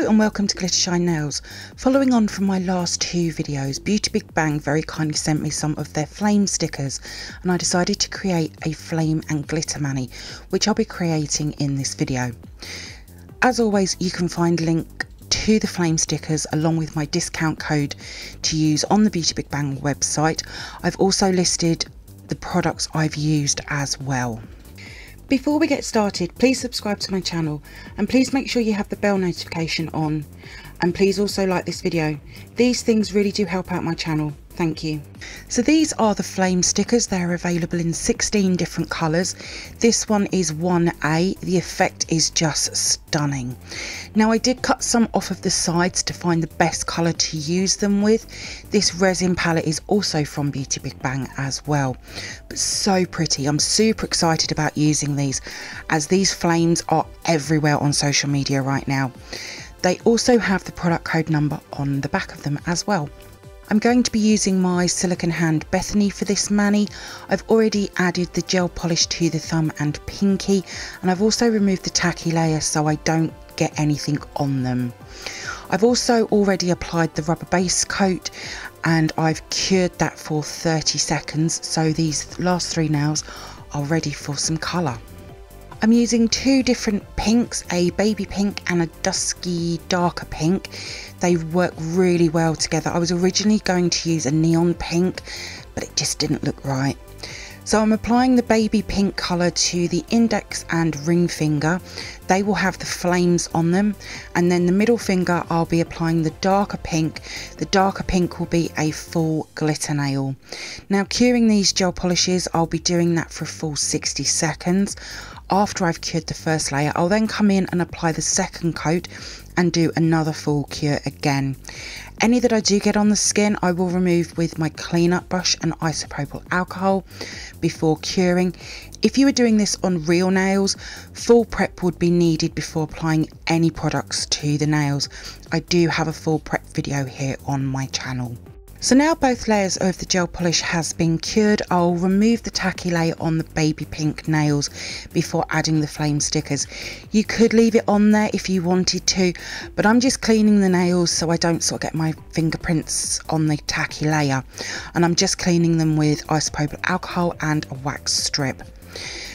Hello and welcome to GlitterShinenails. Following on from my last two videos, BeautyBigBang very kindly sent me some of their flame stickers and I decided to create a flame and glitter mani, which I'll be creating in this video. As always, you can find a link to the flame stickers along with my discount code to use on the BeautyBigBang website. I've also listed the products I've used as well. Before we get started, please subscribe to my channel and please make sure you have the bell notification on, and please also like this video. These things really do help out my channel. Thank you. So these are the flame stickers. They're available in 16 different colours. This one is 1A. The effect is just stunning. Now I did cut some off of the sides to find the best colour to use them with. This resin palette is also from BeautyBigBang as well. But so pretty. I'm super excited about using these as these flames are everywhere on social media right now. They also have the product code number on the back of them as well. I'm going to be using my Silicone hand Bethany for this mani. I've already added the gel polish to the thumb and pinky, and I've also removed the tacky layer so I don't get anything on them. I've also already applied the rubber base coat and I've cured that for 30 seconds, so these last three nails are ready for some colour. I'm using two different pinks, a baby pink and a dusky darker pink. They work really well together. I was originally going to use a neon pink, but it just didn't look right. So I'm applying the baby pink colour to the index and ring finger. They will have the flames on them, and then the middle finger I'll be applying the darker pink. The darker pink will be a full glitter nail. Now curing these gel polishes, I'll be doing that for a full 60 seconds. After I've cured the first layer, I'll then come in and apply the second coat and do another full cure again. Any that I do get on the skin I will remove with my cleanup brush and isopropyl alcohol before curing. If you were doing this on real nails, full prep would be needed before applying any products to the nails. I do have a full prep video here on my channel. So now both layers of the gel polish has been cured, I'll remove the tacky layer on the baby pink nails before adding the flame stickers. You could leave it on there if you wanted to, but I'm just cleaning the nails so I don't sort of get my fingerprints on the tacky layer, and I'm just cleaning them with isopropyl alcohol and a wax strip.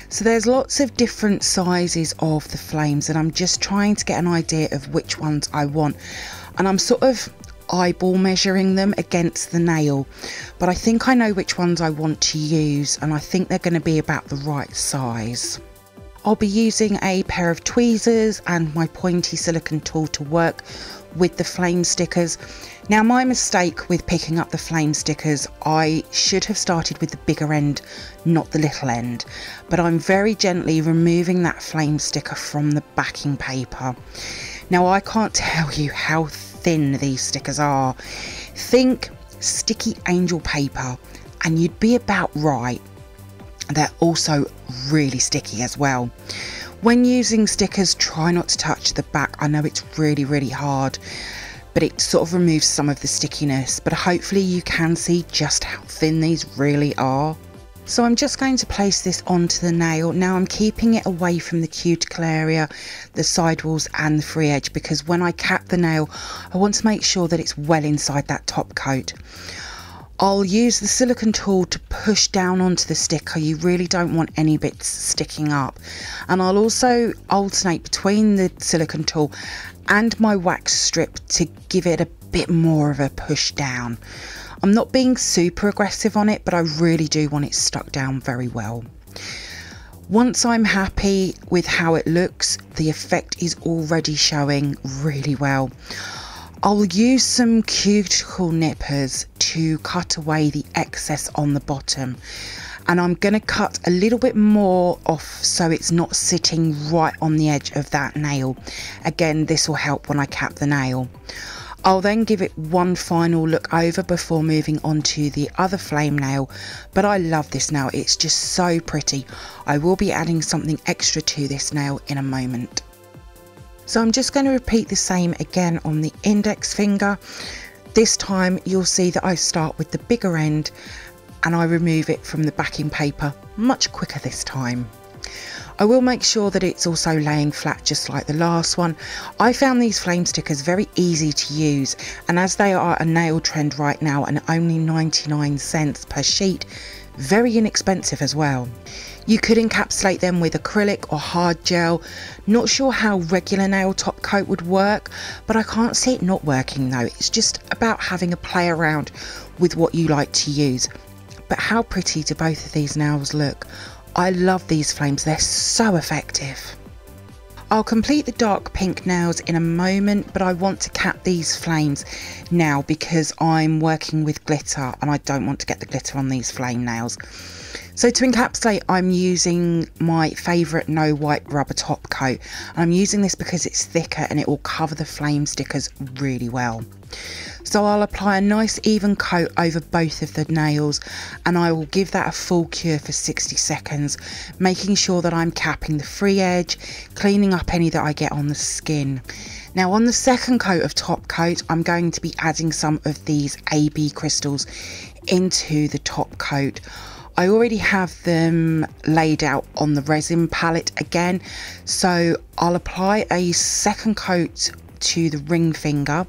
So there's lots of different sizes of the flames and I'm just trying to get an idea of which ones I want, and I'm sort of eyeball measuring them against the nail, but I think I know which ones I want to use and I think they're going to be about the right size. I'll be using a pair of tweezers and my pointy silicone tool to work with the flame stickers. Now my mistake with picking up the flame stickers, I should have started with the bigger end, not the little end, but I'm very gently removing that flame sticker from the backing paper. Now I can't tell you how thin these stickers are. Think sticky angel paper and you'd be about right. They're also really sticky as well. When using stickers, try not to touch the back. I know it's really hard, but it sort of removes some of the stickiness, but hopefully you can see just how thin these really are. So I'm just going to place this onto the nail. Now I'm keeping it away from the cuticle area, the sidewalls and the free edge, because when I cap the nail I want to make sure that it's well inside that top coat. I'll use the silicone tool to push down onto the sticker. You really don't want any bits sticking up, and I'll also alternate between the silicone tool and my wax strip to give it a bit more of a push down. I'm not being super aggressive on it, but I really do want it stuck down very well. Once I'm happy with how it looks, the effect is already showing really well. I'll use some cuticle nippers to cut away the excess on the bottom, and I'm going to cut a little bit more off so it's not sitting right on the edge of that nail. Again, this will help when I cap the nail. I'll then give it one final look over before moving on to the other flame nail, but I love this nail, it's just so pretty. I will be adding something extra to this nail in a moment. So I'm just going to repeat the same again on the index finger. This time you'll see that I start with the bigger end and I remove it from the backing paper much quicker this time. I will make sure that it's also laying flat just like the last one. I found these flame stickers very easy to use, and as they are a nail trend right now and only 99 cents per sheet, very inexpensive as well. You could encapsulate them with acrylic or hard gel. Not sure how regular nail top coat would work, but I can't see it not working though. It's just about having a play around with what you like to use. But how pretty do both of these nails look? I love these flames, they're so effective. I'll complete the dark pink nails in a moment, but I want to cap these flames now because I'm working with glitter and I don't want to get the glitter on these flame nails. So to encapsulate, I'm using my favourite no wipe rubber top coat. And I'm using this because it's thicker and it will cover the flame stickers really well. So I'll apply a nice even coat over both of the nails and I will give that a full cure for 60 seconds, making sure that I'm capping the free edge, cleaning up any that I get on the skin. Now on the second coat of top coat, I'm going to be adding some of these AB crystals into the top coat. I already have them laid out on the resin palette again, so I'll apply a second coat to the ring finger,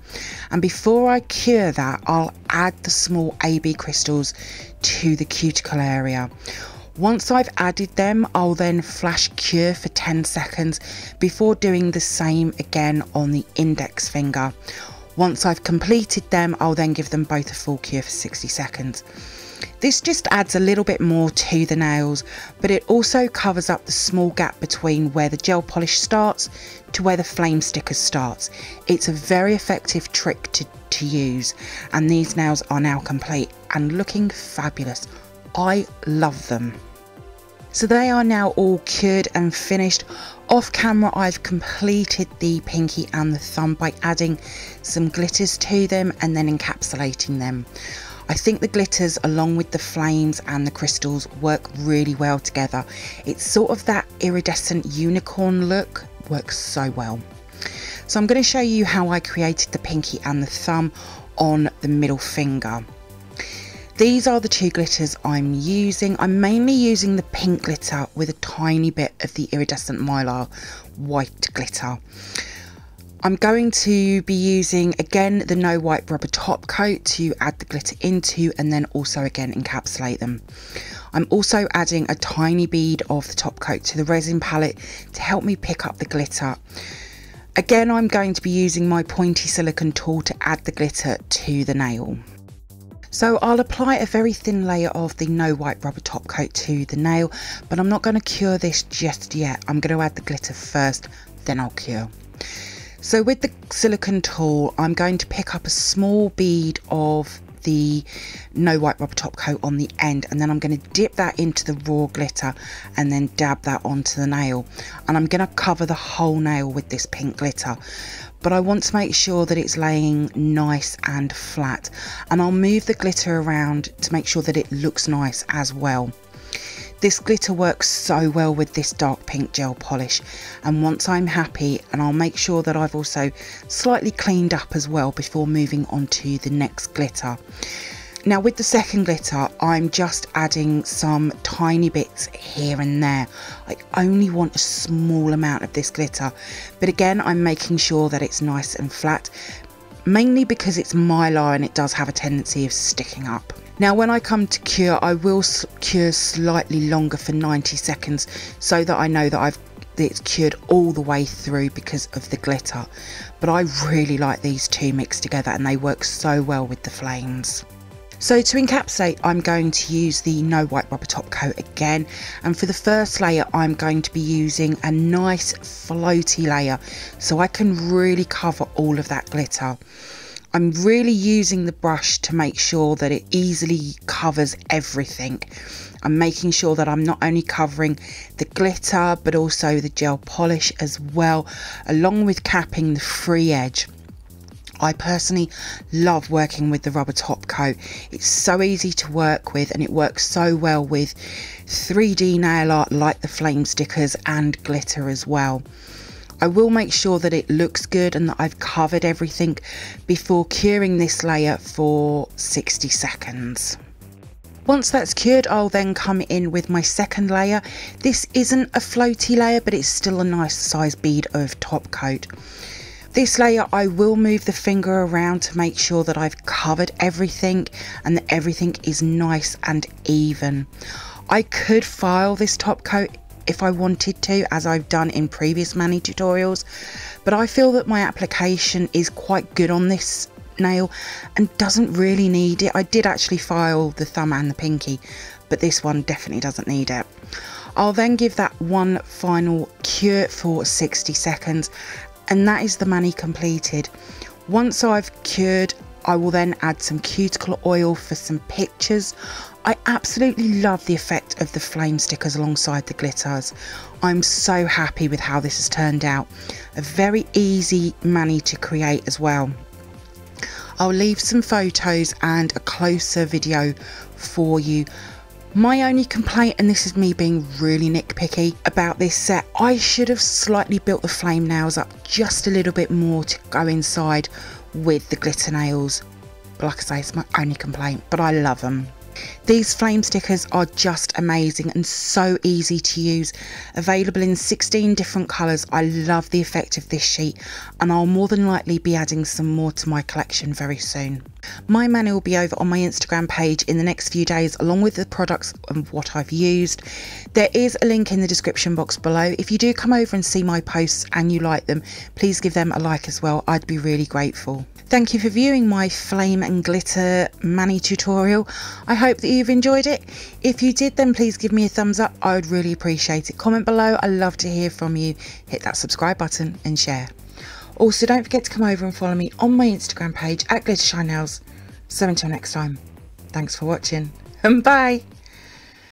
and before I cure that, I'll add the small AB crystals to the cuticle area. Once I've added them, I'll then flash cure for 10 seconds before doing the same again on the index finger. Once I've completed them, I'll then give them both a full cure for 60 seconds. This just adds a little bit more to the nails, but it also covers up the small gap between where the gel polish starts to where the flame sticker starts. It's a very effective trick to use, and these nails are now complete and looking fabulous. I love them. So they are now all cured and finished. Off camera, I've completed the pinky and the thumb by adding some glitters to them and then encapsulating them. I think the glitters along with the flames and the crystals work really well together. It's sort of that iridescent unicorn look, works so well. So I'm going to show you how I created the pinky and the thumb on the middle finger. These are the two glitters I'm using. I'm mainly using the pink glitter with a tiny bit of the iridescent mylar white glitter. I'm going to be using again the no wipe rubber top coat to add the glitter into and then also again encapsulate them. I'm also adding a tiny bead of the top coat to the resin palette to help me pick up the glitter. Again, I'm going to be using my pointy silicone tool to add the glitter to the nail. So I'll apply a very thin layer of the no wipe rubber top coat to the nail, but I'm not going to cure this just yet. I'm going to add the glitter first, then I'll cure. So with the silicone tool, I'm going to pick up a small bead of the no wipe rubber top coat on the end, and then I'm going to dip that into the raw glitter and then dab that onto the nail, and I'm going to cover the whole nail with this pink glitter, but I want to make sure that it's laying nice and flat, and I'll move the glitter around to make sure that it looks nice as well. This glitter works so well with this dark pink gel polish, and once I'm happy, and I'll make sure that I've also slightly cleaned up as well before moving on to the next glitter. Now with the second glitter, I'm just adding some tiny bits here and there. I only want a small amount of this glitter, but again I'm making sure that it's nice and flat, mainly because it's mylar and it does have a tendency of sticking up. Now when I come to cure, I will cure slightly longer for 90 seconds so that I know that it's cured all the way through because of the glitter. But I really like these two mixed together and they work so well with the flames. So to encapsulate, I'm going to use the no wipe rubber top coat again, and for the first layer I'm going to be using a nice floaty layer so I can really cover all of that glitter. I'm really using the brush to make sure that it easily covers everything. I'm making sure that I'm not only covering the glitter but also the gel polish as well, along with capping the free edge. I personally love working with the rubber top coat. It's so easy to work with and it works so well with 3D nail art like the flame stickers and glitter as well. I will make sure that it looks good and that I've covered everything before curing this layer for 60 seconds. Once that's cured, I'll then come in with my second layer. This isn't a floaty layer, but it's still a nice size bead of top coat. This layer, I will move the finger around to make sure that I've covered everything and that everything is nice and even. I could file this top coat if I wanted to, as I've done in previous mani tutorials, but I feel that my application is quite good on this nail and doesn't really need it. I did actually file the thumb and the pinky, but this one definitely doesn't need it. I'll then give that one final cure for 60 seconds, and that is the mani completed. Once I've cured, I will then add some cuticle oil for some pictures. I absolutely love the effect of the flame stickers alongside the glitters. I'm so happy with how this has turned out. A very easy mani to create as well. I'll leave some photos and a closer video for you. My only complaint, and this is me being really nitpicky about this set, I should have slightly built the flame nails up just a little bit more to go inside with the glitter nails. But like I say, it's my only complaint, but I love them. These flame stickers are just amazing and so easy to use. Available in 16 different colours. I love the effect of this sheet, and I'll more than likely be adding some more to my collection very soon. My mani will be over on my Instagram page in the next few days, along with the products and what I've used. There is a link in the description box below. If you do come over and see my posts and you like them, please give them a like as well. I'd be really grateful. Thank you for viewing my flame and glitter mani tutorial. I hope that you've enjoyed it. If you did, then please give me a thumbs up. I would really appreciate it. Comment below. I love to hear from you. Hit that subscribe button and share. Also, don't forget to come over and follow me on my Instagram page at glittershinenails. So until next time, thanks for watching and bye.